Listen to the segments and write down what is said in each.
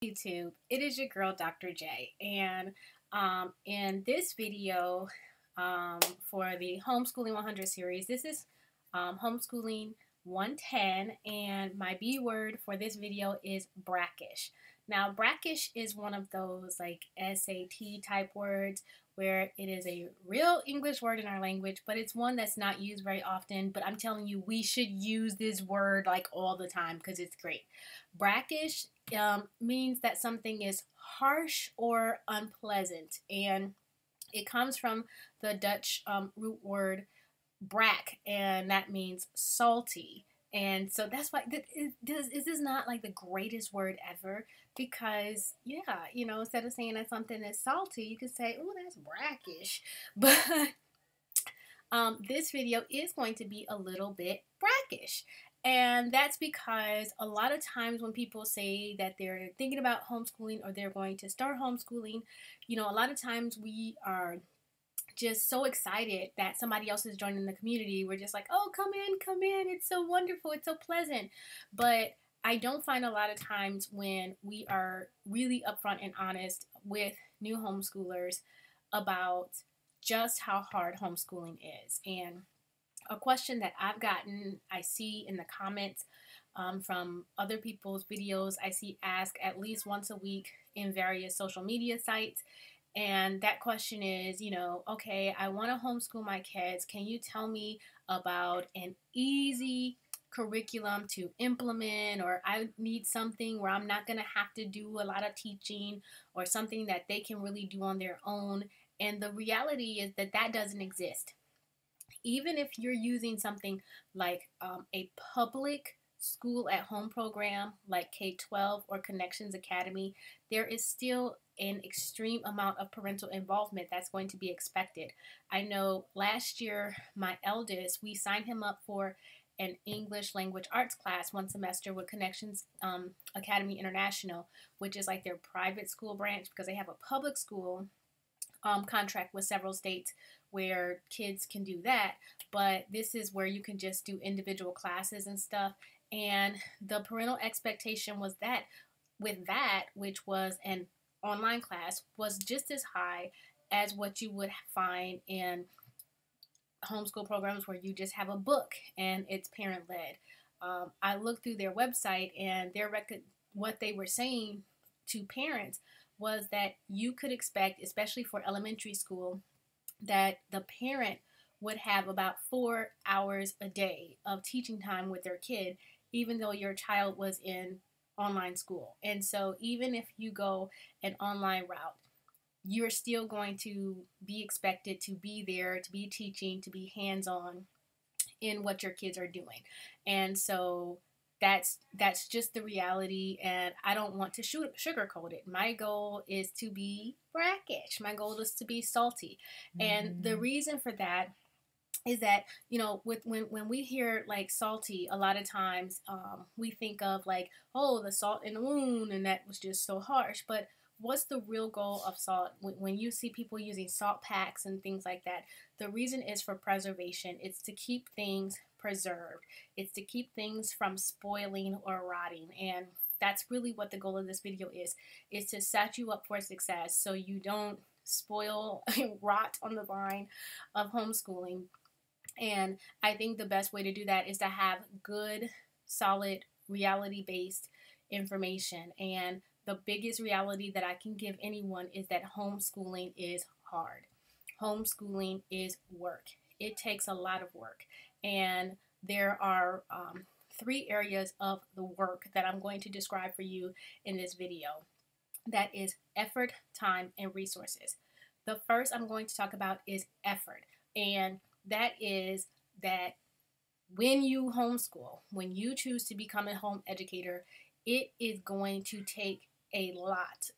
YouTube. It is your girl, Dr. J, and in this video for the Homeschooling 100 series, this is Homeschooling 110, and my B word for this video is brackish. Now, brackish is one of those like SAT type words where it is a real English word in our language, but it's one that's not used very often. But I'm telling you, we should use this word like all the time because it's great. Brackish means that something is harsh or unpleasant, and it comes from the Dutch root word brack, and that means salty. And so that's why this is not like the greatest word ever because, yeah, instead of saying that something is salty, you could say, oh, that's brackish. But this video is going to be a little bit brackish. And that's because a lot of times when people say that they're thinking about homeschooling or they're going to start homeschooling, a lot of times we are just so excited that somebody else is joining the community. We're just like, oh, come in. It's so wonderful. It's so pleasant. But I don't find a lot of times when we are really upfront and honest with new homeschoolers about just how hard homeschooling is. And a question that I've gotten, I see in the comments from other people's videos, I see asked at least once a week in various social media sites. And that question is, okay, I want to homeschool my kids. Can you tell me about an easy curriculum to implement, or I need something where I'm not going to have to do a lot of teaching or something that they can really do on their own. And the reality is that that doesn't exist. Even if you're using something like a public school at home program like K-12 or Connections Academy, there is still an extreme amount of parental involvement that's going to be expected. I know last year, my eldest, we signed him up for an English language arts class one semester with Connections Academy International, which is like their private school branch because they have a public school contract with several states where kids can do that, but this is where you can just do individual classes and stuff. And the parental expectation was that with that, which was an online class, was just as high as what you would find in homeschool programs where you just have a book and it's parent-led. I looked through their website, and what they were saying to parents was that you could expect, especially for elementary school, that the parent would have about 4 hours a day of teaching time with their kid, even though your child was in online school. And so even if you go an online route, you're still going to be expected to be there, to be teaching, to be hands-on in what your kids are doing. And so that's just the reality, and I don't want to sugarcoat it. My goal is to be brackish. My goal is to be salty. And the reason for that is that, when we hear like salty, a lot of times we think of like, oh, the salt in the wound, and that was just so harsh. But what's the real goal of salt? When you see people using salt packs and things like that, the reason is for preservation. It's to keep things preserved. It's to keep things from spoiling or rotting. And that's really what the goal of this video is to set you up for success so you don't spoil and rot on the vine of homeschooling. And I think the best way to do that is to have good, solid, reality-based information. And the biggest reality that I can give anyone is that homeschooling is hard. Homeschooling is work. It takes a lot of work. And there are 3 areas of the work that I'm going to describe for you in this video. That is effort, time, and resources. The first I'm going to talk about is effort. And that is that when you homeschool, when you choose to become a home educator, it is going to take a lot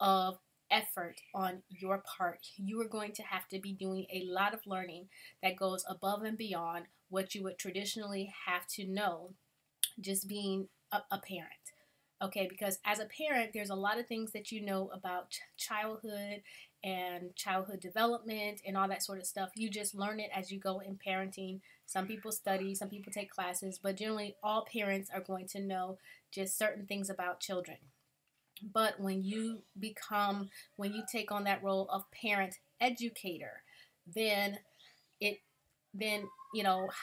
of effort on your part. You are going to have to be doing a lot of learning that goes above and beyond what you would traditionally have to know just being a parent. Okay, because as a parent, there's a lot of things that you know about childhood and childhood development and all that sort of stuff. You just learn it as you go in parenting. Some people study, some people take classes, but generally all parents are going to know just certain things about children. But when you take on that role of parent educator, then it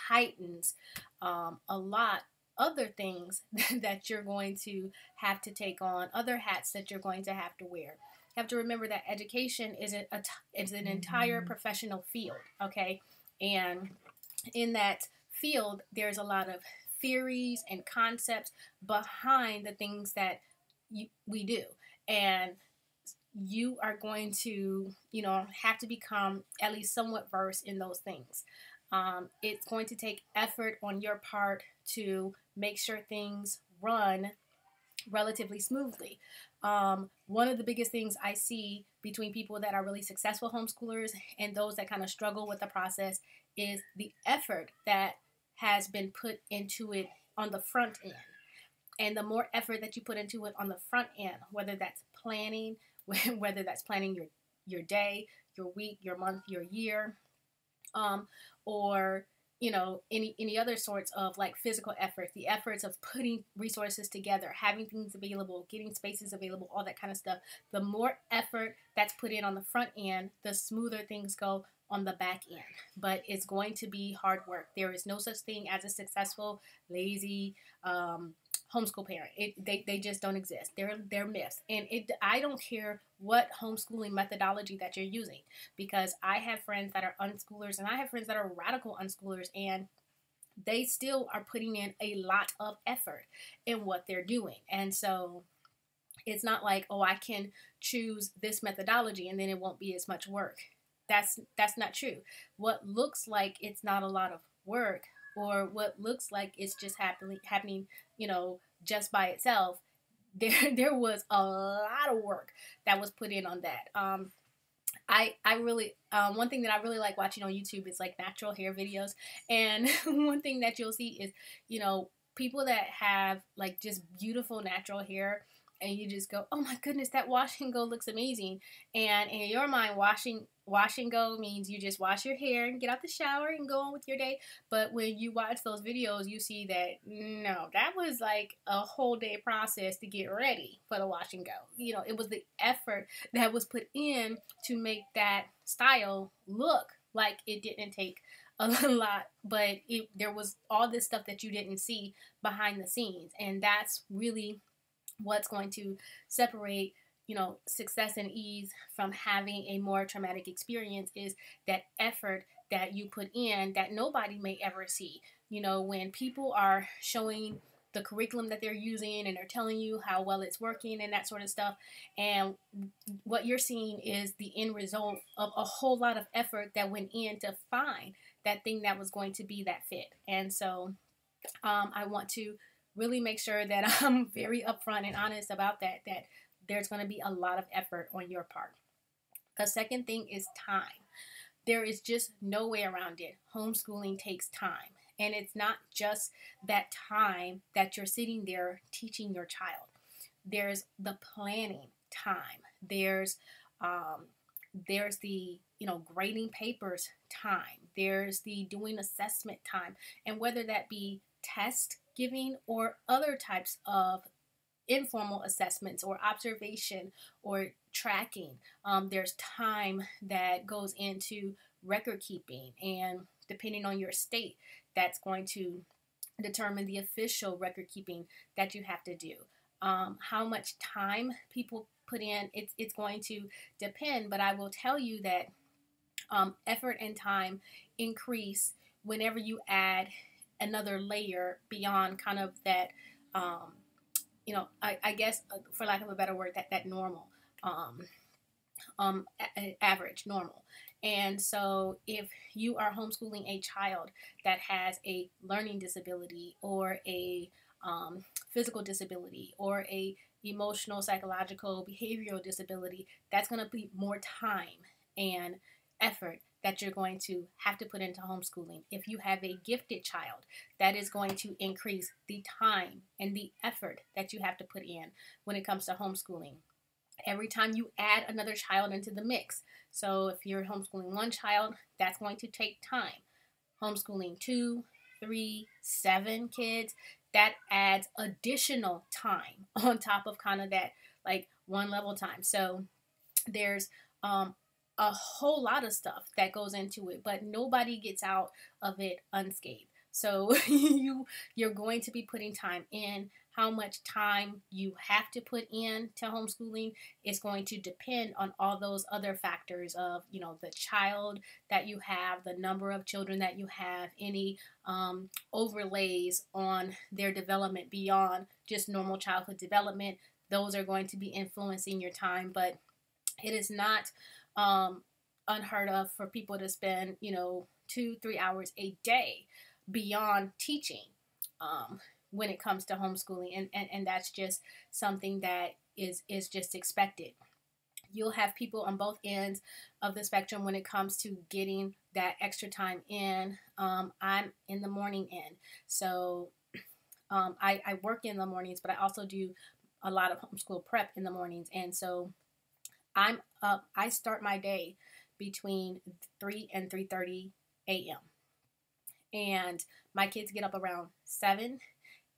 heightens a lot other things that you're going to have to take on, other hats that you're going to have to wear. You have to remember that education is an entire professional field, okay? And in that field, there's a lot of theories and concepts behind the things that we do. And you are going to, have to become at least somewhat versed in those things. It's going to take effort on your part to make sure things run relatively smoothly. One of the biggest things I see between people that are really successful homeschoolers and those that kind of struggle with the process is the effort that has been put into it on the front end. And the more effort that you put into it on the front end, whether that's planning, whether that's planning your day, your week, your month, your year, or any other sorts of like physical efforts, the efforts of putting resources together, having things available, getting spaces available, all that kind of stuff. The more effort that's put in on the front end, the smoother things go on the back end. But it's going to be hard work. There is no such thing as a successful, lazy homeschool parent. They just don't exist. They're myths. And I don't care what homeschooling methodology that you're using, because I have friends that are unschoolers and I have friends that are radical unschoolers, and they still are putting in a lot of effort in what they're doing. And so it's not like, oh, I can choose this methodology and then it won't be as much work. That's not true. What looks like it's not a lot of work, or what looks like it's just happening, just by itself, there was a lot of work that was put in on that. I really, one thing that I really like watching on YouTube is like natural hair videos. And one thing that you'll see is, people that have like just beautiful natural hair, and you just go, oh my goodness, that wash and go looks amazing. And in your mind, wash and go means you just wash your hair and get out the shower and go on with your day. But when you watch those videos, you see that, no, that was like a whole day process to get ready for the wash and go. It was the effort that was put in to make that style look like it didn't take a lot, but there was all this stuff that you didn't see behind the scenes. And that's really what's going to separate, success and ease from having a more traumatic experience, is that effort that you put in that nobody may ever see. When people are showing the curriculum that they're using and they're telling you how well it's working and that sort of stuff, and what you're seeing is the end result of a whole lot of effort that went in to find that thing that was going to be that fit. And so I want to really make sure that I'm very upfront and honest about that there's going to be a lot of effort on your part. The second thing is time. There is just no way around it. Homeschooling takes time. And it's not just that time that you're sitting there teaching your child. There's the planning time. There's the grading papers time. There's the doing assessment time. And whether that be test giving or other types of informal assessments or observation or tracking, there's time that goes into record keeping, and depending on your state, that's going to determine the official record keeping that you have to do. How much time people put in, it's going to depend, but I will tell you that effort and time increase whenever you add another layer beyond kind of that, I guess, for lack of a better word, that normal, average normal. And so if you are homeschooling a child that has a learning disability or a physical disability or a emotional, psychological, behavioral disability, that's going to be more time and effort that you're going to have to put into homeschooling. If you have a gifted child, that is going to increase the time and the effort that you have to put in when it comes to homeschooling. Every time you add another child into the mix. So if you're homeschooling one child, that's going to take time. Homeschooling 2, 3, 7 kids, that adds additional time on top of kind of that like one level time. So there's a whole lot of stuff that goes into it, but nobody gets out of it unscathed. So you're going to be putting time in. How much time you have to put in to homeschooling is going to depend on all those other factors of, you know, the child that you have, the number of children that you have, any overlays on their development beyond just normal childhood development. Those are going to be influencing your time, but it is not unheard of for people to spend, you know, 2-3 hours a day beyond teaching when it comes to homeschooling, and that's just something that is just expected. You'll have people on both ends of the spectrum when it comes to getting that extra time in. I'm in the morning end, so I work in the mornings, but I also do a lot of homeschool prep in the mornings, and so I'm up. I start my day between 3 and 3:30 a.m. and my kids get up around 7,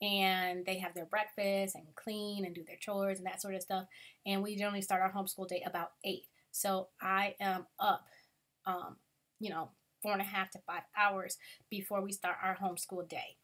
and they have their breakfast and clean and do their chores and that sort of stuff. And we generally start our homeschool day about 8. So I am up, you know, 4.5 to 5 hours before we start our homeschool day.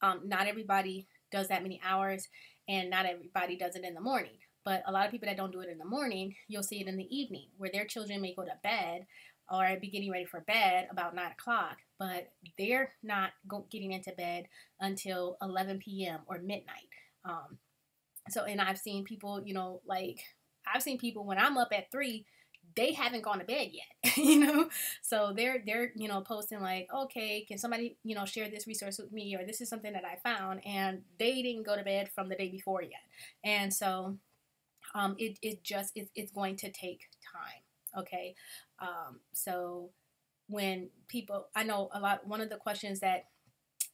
Not everybody does that many hours, and not everybody does it in the morning. But a lot of people that don't do it in the morning, you'll see it in the evening, where their children may go to bed or be getting ready for bed about 9 o'clock, but they're not getting into bed until 11 p.m. or midnight. And I've seen people, you know, like I've seen people when I'm up at 3, they haven't gone to bed yet, you know? So they're, you know, posting like, okay, can somebody, you know, share this resource with me, or this is something that I found, and they didn't go to bed from the day before yet. And so it's going to take time. Okay. So when people, I know one of the questions that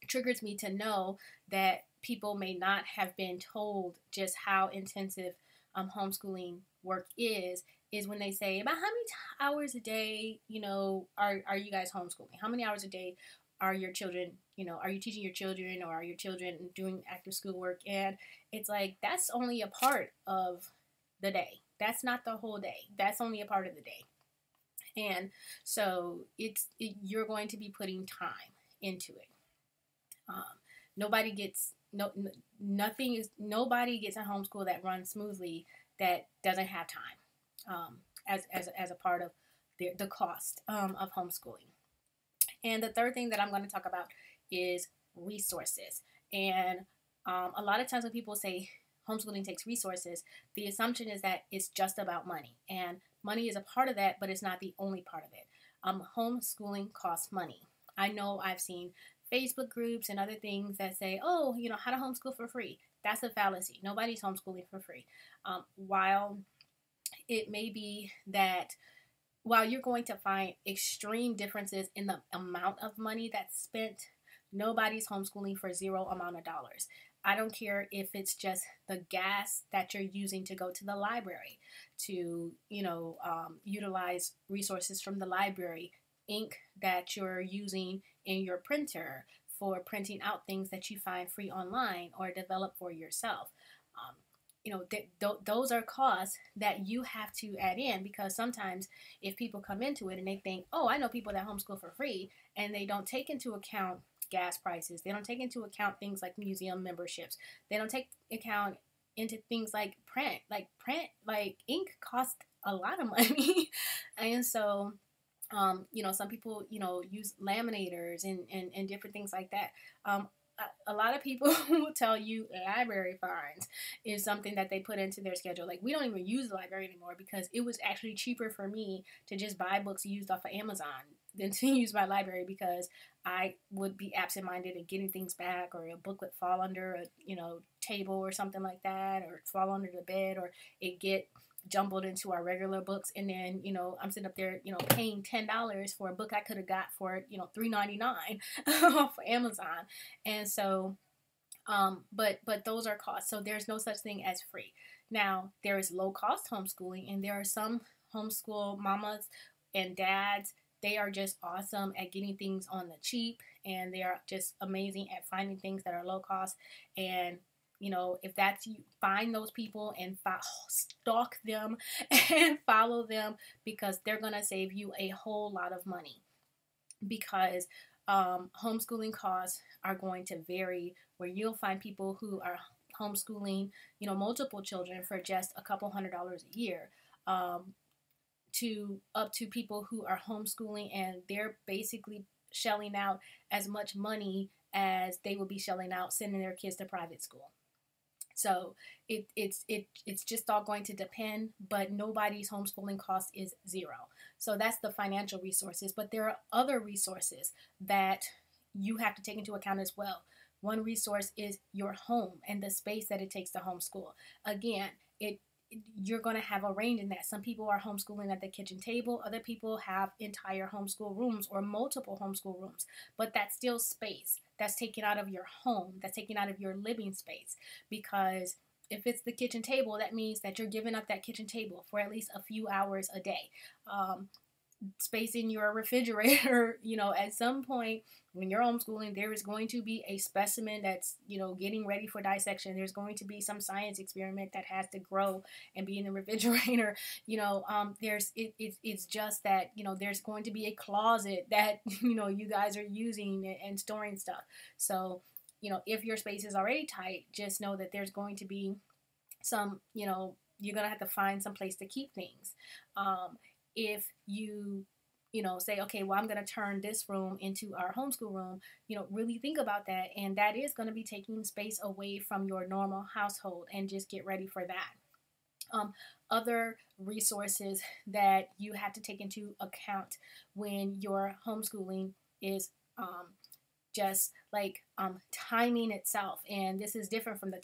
triggers me to know that people may not have been told just how intensive homeschooling work is when they say, about how many hours a day, you know, are you guys homeschooling? How many hours a day are your children, you know, are you teaching your children, or are your children doing active schoolwork? And it's like, that's only a part of the day. That's not the whole day. That's only a part of the day. And so you're going to be putting time into it. Nobody gets a homeschool that runs smoothly that doesn't have time as a part of the cost of homeschooling. And the third thing that I'm going to talk about is resources. And a lot of times when people say homeschooling takes resources, the assumption is that it's just about money. And money is a part of that, but it's not the only part of it. Homeschooling costs money. I know I've seen Facebook groups and other things that say, oh, you know, how to homeschool for free. That's a fallacy. Nobody's homeschooling for free. While it may be that while you're going to find extreme differences in the amount of money that's spent, nobody's homeschooling for zero amount of dollars. I don't care if it's just the gas that you're using to go to the library, to, you know, utilize resources from the library, ink that you're using in your printer for printing out things that you find free online or develop for yourself. You know, those are costs that you have to add in, because sometimes if people come into it and they think, oh, I know people that homeschool for free, and they don't take into account gas prices. They don't take into account things like museum memberships. They don't take account into things like print. Like ink costs a lot of money. And so, you know, some people, you know, use laminators and different things like that. A lot of people will tell you library fines is something that they put into their schedule. Like, we don't even use the library anymore because it was actually cheaper for me to just buy books used off of Amazon than to use my library, because I would be absent-minded and getting things back, or a book would fall under a, you know, table or something like that, or fall under the bed, or it get jumbled into our regular books, and then, you know, I'm sitting up there, you know, paying $10 for a book I could have got for, you know, $3.99 off of Amazon. And so but those are costs. So there's no such thing as free. Now, there is low cost homeschooling, and there are some homeschool mamas and dads They are just awesome at getting things on the cheap, and they are just amazing at finding things that are low cost. And if that's you, find those people and stalk them and follow them, because they're going to save you a whole lot of money. Because homeschooling costs are going to vary, where you'll find people who are homeschooling, multiple children for just a couple $100s a year, to up to people who are homeschooling and they're basically shelling out as much money as they would be shelling out sending their kids to private school. So it's just all going to depend, but nobody's homeschooling cost is zero. So that's the financial resources, but there are other resources that you have to take into account as well. One resource is your home and the space that it takes to homeschool. Again, you're going to have a range in that. Some people are homeschooling at the kitchen table. Other people have entire homeschool rooms or multiple homeschool rooms. But that's still space. That's taken out of your home. That's taken out of your living space. Because if it's the kitchen table, that means that you're giving up that kitchen table for at least a few hours a day. Space in your refrigerator, at some point when you're homeschooling, there is going to be a specimen that's, getting ready for dissection. There's going to be some science experiment that has to grow and be in the refrigerator. It's just that, there's going to be a closet that, you guys are using and storing stuff. So, if your space is already tight, just know that there's going to be some, you're going to have to find some place to keep things. If you, say, okay, well, I'm going to turn this room into our homeschool room, really think about that. And that is going to be taking space away from your normal household, and just get ready for that. Other resources that you have to take into account when you're homeschooling is just like timing itself. And this is different from the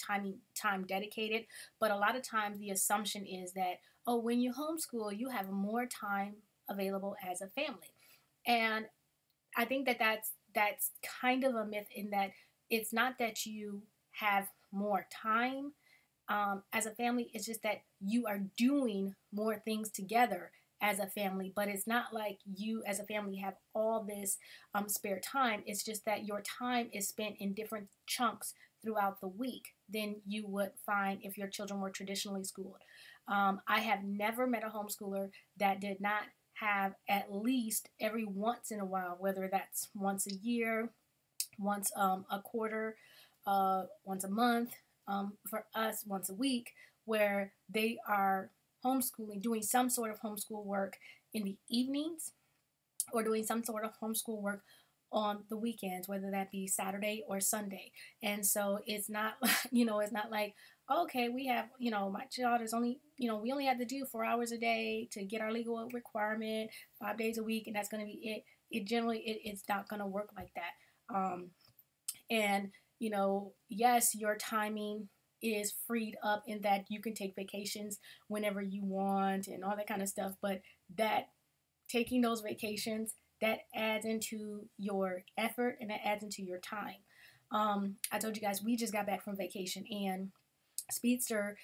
time dedicated, but a lot of times the assumption is that, when you homeschool, you have more time available as a family. And I think that that's kind of a myth, in that it's not that you have more time as a family. It's just that you are doing more things together as a family, but it's not like you as a family have all this spare time. It's just that your time is spent in different chunks throughout the week than you would find if your children were traditionally schooled. I have never met a homeschooler that did not have at least every once in a while, whether that's once a year, once a quarter, once a month, for us once a week, where they are homeschooling, doing some sort of homeschool work in the evenings, or doing some sort of homeschool work on the weekends, whether that be Saturday or Sunday. And so it's not, it's not like, okay, we have, my child is only, we only have to do 4 hours a day to get our legal requirement 5 days a week, and that's going to be it. It's not going to work like that. And, yes, your timing is freed up in that you can take vacations whenever you want and all that kind of stuff. But that taking those vacations, that adds into your effort, and that adds into your time. I told you guys, we just got back from vacation, and Speedster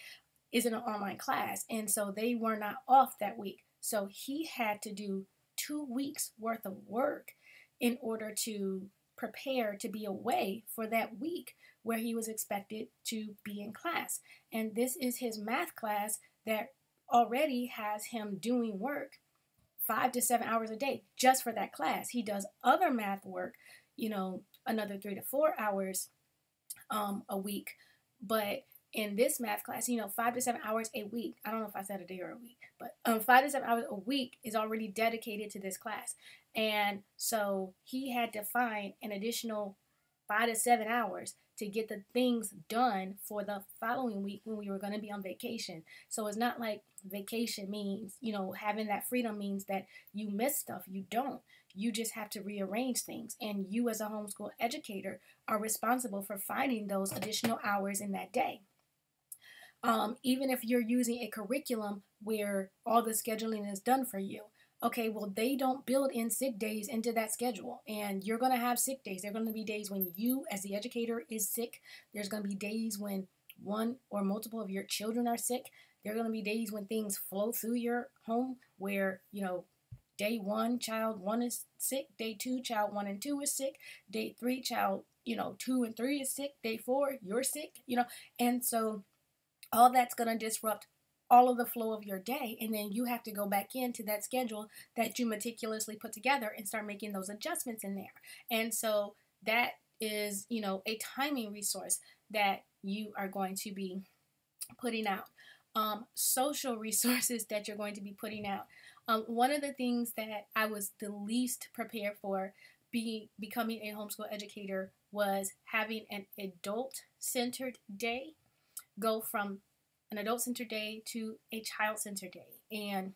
is in an online class, and so they were not off that week. So he had to do 2 weeks worth of work in order to prepare to be away for that week where he was expected to be in class. And this is his math class that already has him doing work 5 to 7 hours a day just for that class. He does other math work, another 3 to 4 hours a week. But in this math class, 5 to 7 hours a week. I don't know if I said a day or a week, but 5 to 7 hours a week is already dedicated to this class. And so he had to find an additional 5 to 7 hours to get the things done for the following week when we were going to be on vacation. So it's not like vacation means, having that freedom means that you miss stuff. You don't. You just have to rearrange things. And you as a homeschool educator are responsible for finding those additional hours in that day. Even if you're using a curriculum where all the scheduling is done for you. Okay, well, they don't build in sick days into that schedule, and you're going to have sick days. There are going to be days when you, as the educator, is sick. There's going to be days when one or multiple of your children are sick. There are going to be days when things flow through your home where, day 1, child 1 is sick. Day 2, child 1 and 2 is sick. Day 3, child, 2 and 3 is sick. Day 4, you're sick, and so all that's going to disrupt all of the flow of your day, and then you have to go back into that schedule that you meticulously put together and start making those adjustments in there. And so that is, a timing resource that you are going to be putting out. Social resources that you're going to be putting out. One of the things that I was the least prepared for becoming a homeschool educator was having an adult-centered day go from an adult-centered day to a child-centered day. And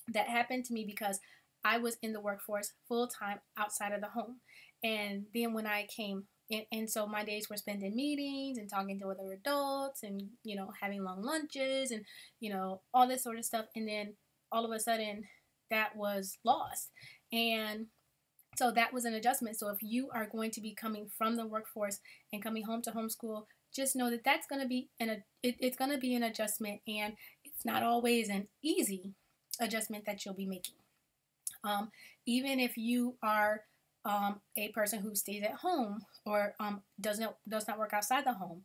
that happened to me because I was in the workforce full-time outside of the home. And then when I came and so my days were spent in meetings and talking to other adults and, having long lunches and, all this sort of stuff. And then all of a sudden that was lost. And so that was an adjustment. So if you are going to be coming from the workforce and coming home to homeschool, just know that that's going to be it's going to be an adjustment, and it's not always an easy adjustment that you'll be making. Even if you are a person who stays at home or does not work outside the home,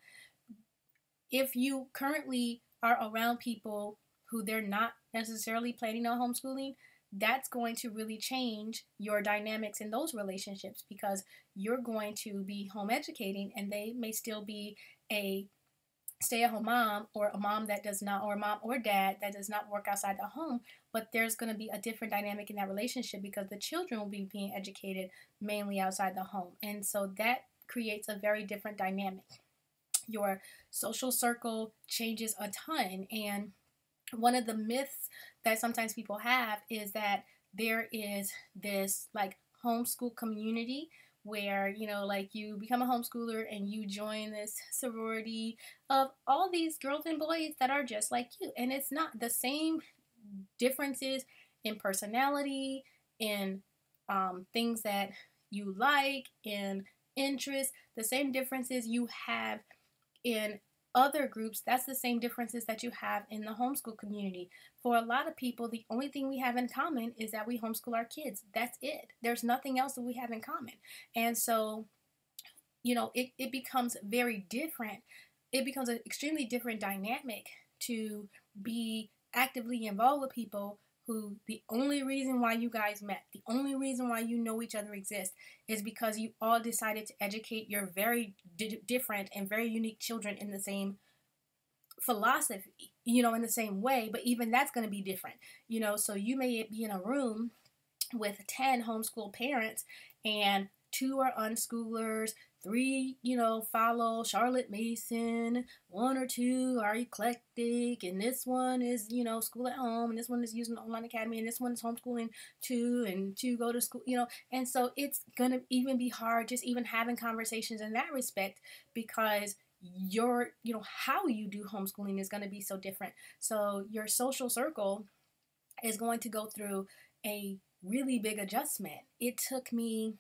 if you currently are around people who they're not necessarily planning on homeschooling, that's going to really change your dynamics in those relationships, because you're going to be home educating and they may still be a stay-at-home mom, or a mom that does not, or a mom or dad that does not work outside the home, but there's going to be a different dynamic in that relationship because the children will be being educated mainly outside the home. And so that creates a very different dynamic. Your social circle changes a ton, and one of the myths that sometimes people have is that there is this like homeschool community where, like you become a homeschooler and you join this sorority of all these girls and boys that are just like you. And it's not. The same differences in personality, in things that you like, in interests, the same differences you have in other groups, that's the same differences that you have in the homeschool community. For a lot of people, the only thing we have in common is that we homeschool our kids. That's it. There's nothing else that we have in common. And so, it becomes very different. It becomes an extremely different dynamic to be actively involved with people who the only reason why you guys met, the only reason why you know each other exists, is because you all decided to educate your very different and very unique children in the same philosophy, in the same way. But even that's going to be different, so you may be in a room with 10 homeschool parents and 2 are unschoolers, 3, follow Charlotte Mason, 1 or 2 are eclectic, and this one is, school at home, and this one is using online academy, and this one is homeschooling 2, and 2 go to school, and so it's going to even be hard just even having conversations in that respect, because your, how you do homeschooling is going to be so different. So your social circle is going to go through a really big adjustment. It took me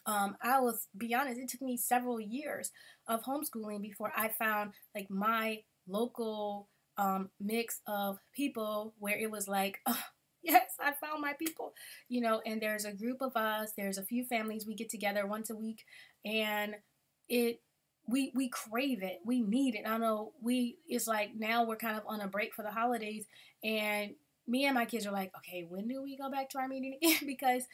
I will be honest, it took me several years of homeschooling before I found like my local mix of people where it was like, oh, yes, I found my people, and there's a group of us, there's a few families, we get together once a week, and we crave it, we need it. I know it's like now we're kind of on a break for the holidays, and me and my kids are like, okay, when do we go back to our meeting again? Because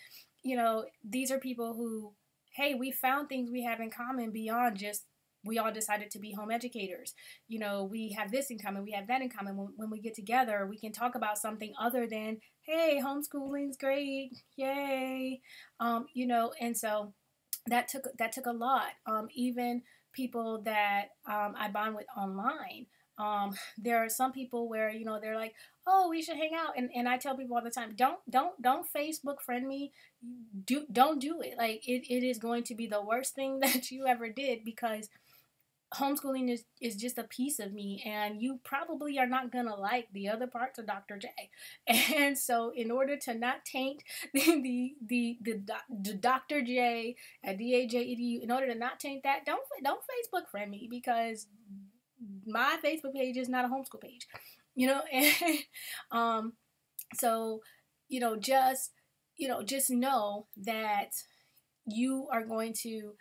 these are people who, hey, we found things we have in common beyond just we all decided to be home educators. We have this in common, we have that in common. When we get together, we can talk about something other than, hey, homeschooling's great, yay, and so that took a lot. Even people that I bond with online. There are some people where, they're like, oh, we should hang out. And I tell people all the time, don't Facebook friend me. Don't do it. Like it is going to be the worst thing that you ever did, because homeschooling is just a piece of me, and you probably are not going to like the other parts of Dr. J. And so in order to not taint the Dr. J at DAJedu, in order to not taint that, don't Facebook friend me, because my Facebook page is not a homeschool page, and so just just know that you are going to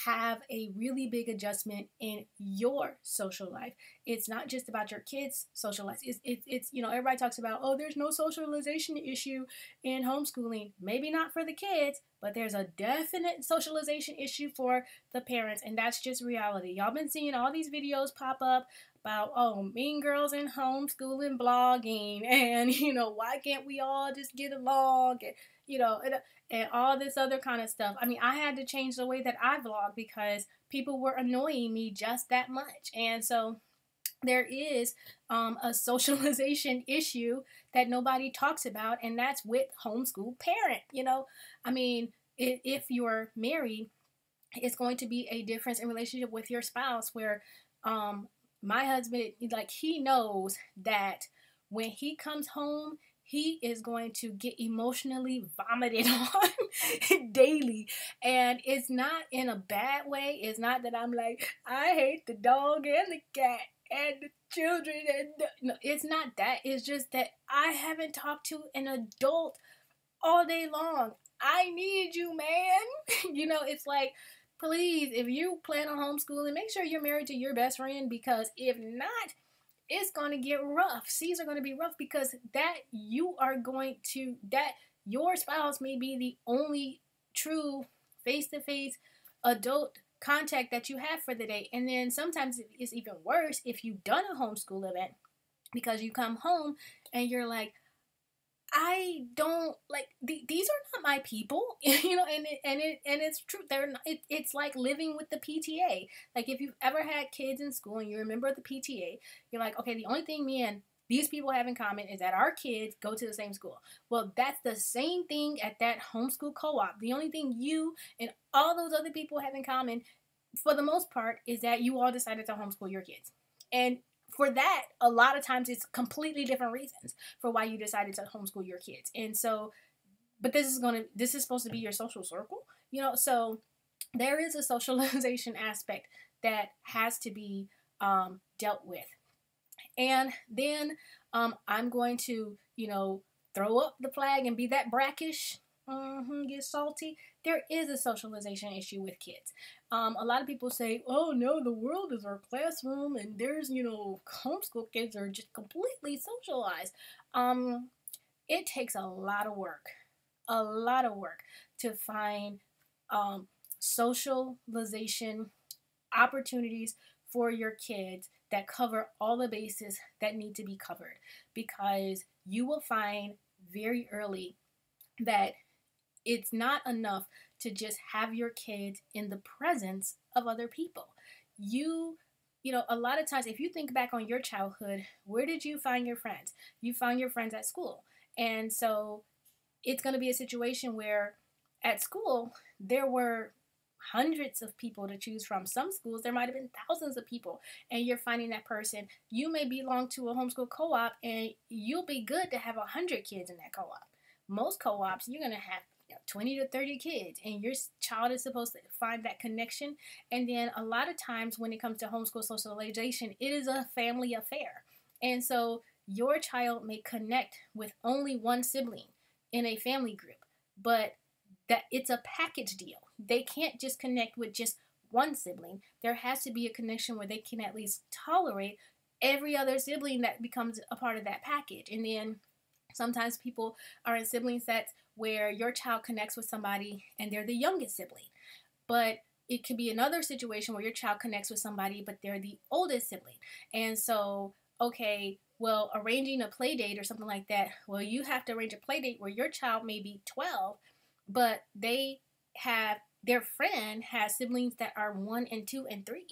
have a really big adjustment in your social life. It's not just about your kids' social life. It's everybody talks about, oh, there's no socialization issue in homeschooling. Maybe not for the kids, but there's a definite socialization issue for the parents, and that's just reality. Y'all been seeing all these videos pop up about, oh, mean girls in homeschooling blogging, and why can't we all just get along, and and all this other kind of stuff. I mean, I had to change the way that I vlog because people were annoying me just that much. And so there is a socialization issue that nobody talks about, and that's with homeschool parent. I mean, if you're married, it's going to be a difference in relationship with your spouse where my husband, like, he knows that when he comes home, he is going to get emotionally vomited on daily. And it's not in a bad way. It's not that I'm like, I hate the dog and the cat and the children. No, it's not that. It's just that I haven't talked to an adult all day long. I need you, man. It's like, please, if you plan on homeschooling, make sure you're married to your best friend, because if not, it's going to get rough. Seas are going to be rough, because that your spouse may be the only true face-to-face adult contact that you have for the day. And then sometimes it's even worse if you've done a homeschool event, because you come home and you're like, I don't like these are not my people, and it's true. They're not, it's like living with the PTA. Like, if you've ever had kids in school and you remember the PTA, you're like, okay, the only thing me and these people have in common is that our kids go to the same school. Well, that's the same thing at that homeschool co-op. The only thing you and all those other people have in common, for the most part, is that you all decided to homeschool your kids. And for that, a lot of times it's completely different reasons for why you decided to homeschool your kids. And so, but this is supposed to be your social circle, so there is a socialization aspect that has to be dealt with. And then I'm going to, throw up the flag and be that brackish, get salty. There is a socialization issue with kids. A lot of people say, oh no, the world is our classroom, and there's, homeschool kids are just completely socialized. It takes a lot of work to find socialization opportunities for your kids that cover all the bases that need to be covered, because you will find very early that it's not enough to just have your kids in the presence of other people. A lot of times, if you think back on your childhood, where did you find your friends? You found your friends at school. And so it's going to be a situation where at school, there were hundreds of people to choose from. Some schools, there might have been thousands of people, and you're finding that person. You may belong to a homeschool co-op, and you'll be good to have 100 kids in that co-op. Most co-ops, you're going to have 20 to 30 kids, and your child is supposed to find that connection. And then a lot of times when it comes to homeschool socialization, it is a family affair. And so your child may connect with only one sibling in a family group, but that it's a package deal. They can't just connect with just one sibling. There has to be a connection where they can at least tolerate every other sibling that becomes a part of that package. And then sometimes people are in sibling sets where your child connects with somebody and they're the youngest sibling. But it could be another situation where your child connects with somebody, but they're the oldest sibling. And so, okay, well, arranging a play date or something like that, well, you have to arrange a play date where your child may be 12, but their friend has siblings that are 1 and 2 and 3.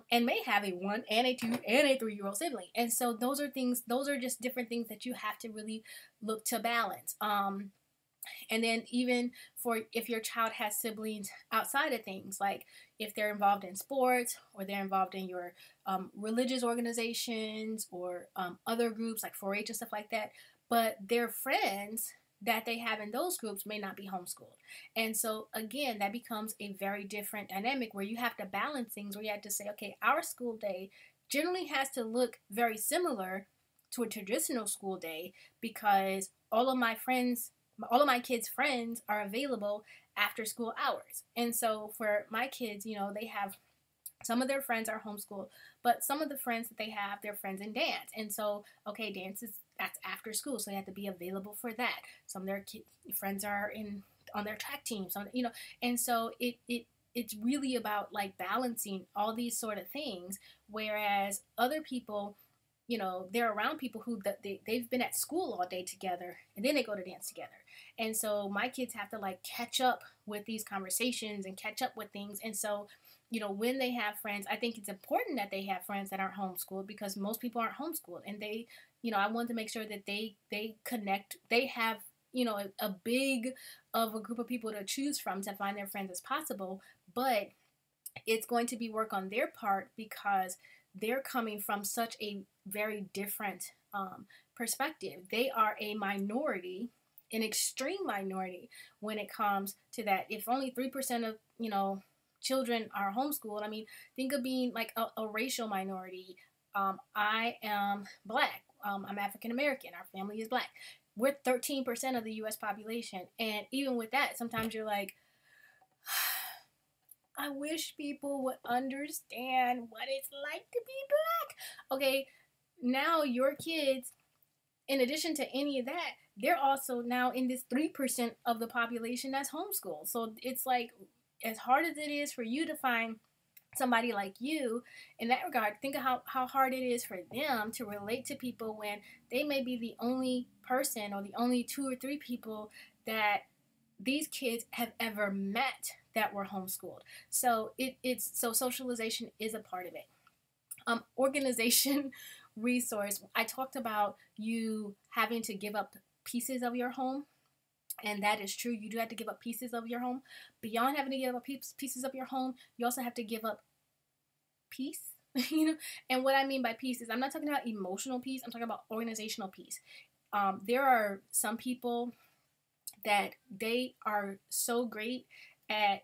And may have a 1 and a 2 and a 3-year-old sibling. And so those are just different things that you have to really look to balance. And then even for if your child has siblings outside of things, like if they're involved in sports or they're involved in your religious organizations or other groups like 4-H and stuff like that, but their friends that they have in those groups may not be homeschooled. And so again, that becomes a very different dynamic where you have to balance things, where you have to say, okay, our school day generally has to look very similar to a traditional school day, because all of my friends all of my kids' friends are available after school hours. And so for my kids, you know, they have some of their friends are homeschooled, but some of the friends that they have, they're friends in dance. And so, okay, dance is that's after school, so they have to be available for that. Some of their friends are in on their track team, so you know, and so it's really about like balancing all these sort of things. Whereas other people, you know, they're around people who they've been at school all day together, and then they go to dance together. And so my kids have to like catch up with these conversations and catch up with things. And so, you know, when they have friends, I think it's important that they have friends that aren't homeschooled, because most people aren't homeschooled. And they, you know, I want to make sure that they connect. They have, you know, a big of a group of people to choose from to find their friends as possible. But it's going to be work on their part, because they're coming from such a very different perspective. They are a minority, an extreme minority, when it comes to that. If only 3% of, you know, children are homeschooled, I mean, think of being like a racial minority. I am black. I'm African American. Our family is black. We're 13% of the U.S. population. And even with that, sometimes you're like, I wish people would understand what it's like to be black. Okay, now your kids, in addition to any of that, they're also now in this 3% of the population that's homeschooled. So it's like, as hard as it is for you to find somebody like you in that regard, think of how hard it is for them to relate to people when they may be the only person or the only 2 or 3 people that these kids have ever met that were homeschooled. So so socialization is a part of it. Organization, resource. I talked about you having to give up pieces of your home. And that is true. You do have to give up pieces of your home. Beyond having to give up pieces of your home, you also have to give up peace. You know, and what I mean by peace is I'm not talking about emotional peace. I'm talking about organizational peace. There are some people that they are so great at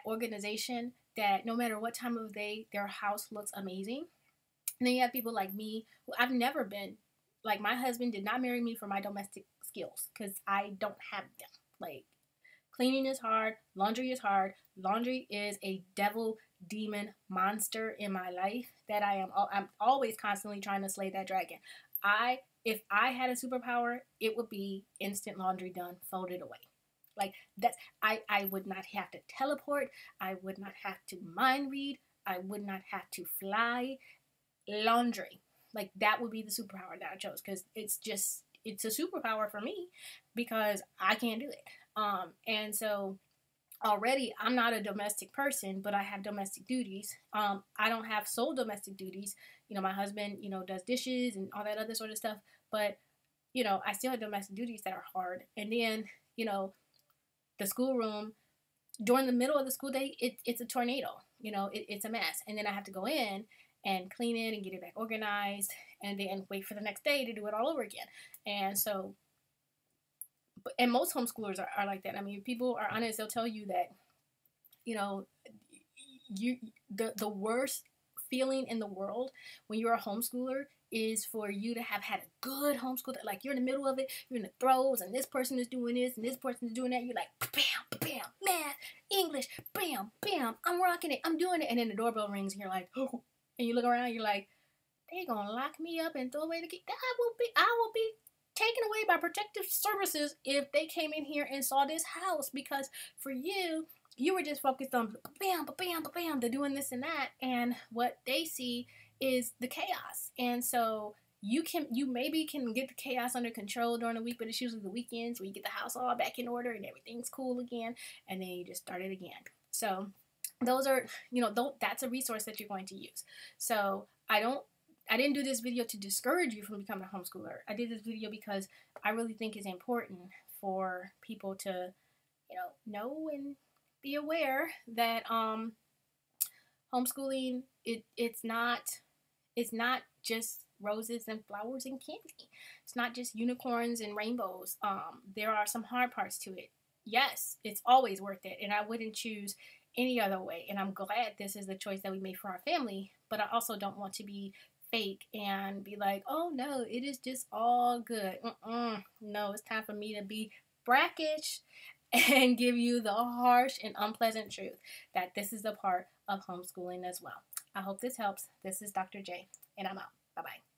organization that no matter what time of day, their house looks amazing. And then you have people like me, who I've never been, like, my husband did not marry me for my domestic skills, because I don't have them. Like, cleaning is hard, laundry is hard. Laundry is a devil, demon, monster in my life that I'm always constantly trying to slay that dragon. If I had a superpower, it would be instant laundry done, folded away. Like, I would not have to teleport. I would not have to mind read. I would not have to fly. Laundry. Like, that would be the superpower that I chose, because it's a superpower for me, because I can't do it. And so already I'm not a domestic person, but I have domestic duties. I don't have sole domestic duties. You know, my husband, you know, does dishes and all that other sort of stuff, but, you know, I still have domestic duties that are hard. And then, you know, the schoolroom, during the middle of the school day, it's a tornado. You know, it's a mess. And then I have to go in and clean it and get it back organized, and then wait for the next day to do it all over again. And so, and most homeschoolers are like that. I mean, people are honest, they'll tell you that, you know, the worst feeling in the world when you're a homeschooler is for you to have had a good homeschool. Like, you're in the middle of it, you're in the throes, and this person is doing this and this person is doing that. You're like, bam, bam, math, English, bam, bam, I'm rocking it, I'm doing it. And then the doorbell rings and you're like, oh, and you look around, you're like, they gonna lock me up and throw away the key. I will be taken away by protective services if they came in here and saw this house, because for you were just focused on bam, bam, bam, they're doing this and that, and what they see is the chaos. And so you maybe can get the chaos under control during the week, but it's usually the weekends where you get the house all back in order and everything's cool again, and then you just start it again. So those are, you know, that's a resource that you're going to use. So I didn't do this video to discourage you from becoming a homeschooler. I did this video because I really think it's important for people to, you know and be aware that homeschooling, it's not just roses and flowers and candy. It's not just unicorns and rainbows. There are some hard parts to it. Yes, it's always worth it, and I wouldn't choose any other way. And I'm glad this is the choice that we made for our family, but I also don't want to be fake and be like, oh no, it is just all good. No, it's time for me to be brackish and give you the harsh and unpleasant truth that this is a part of homeschooling as well. I hope this helps. This is Dr. J, and I'm out. Bye-bye.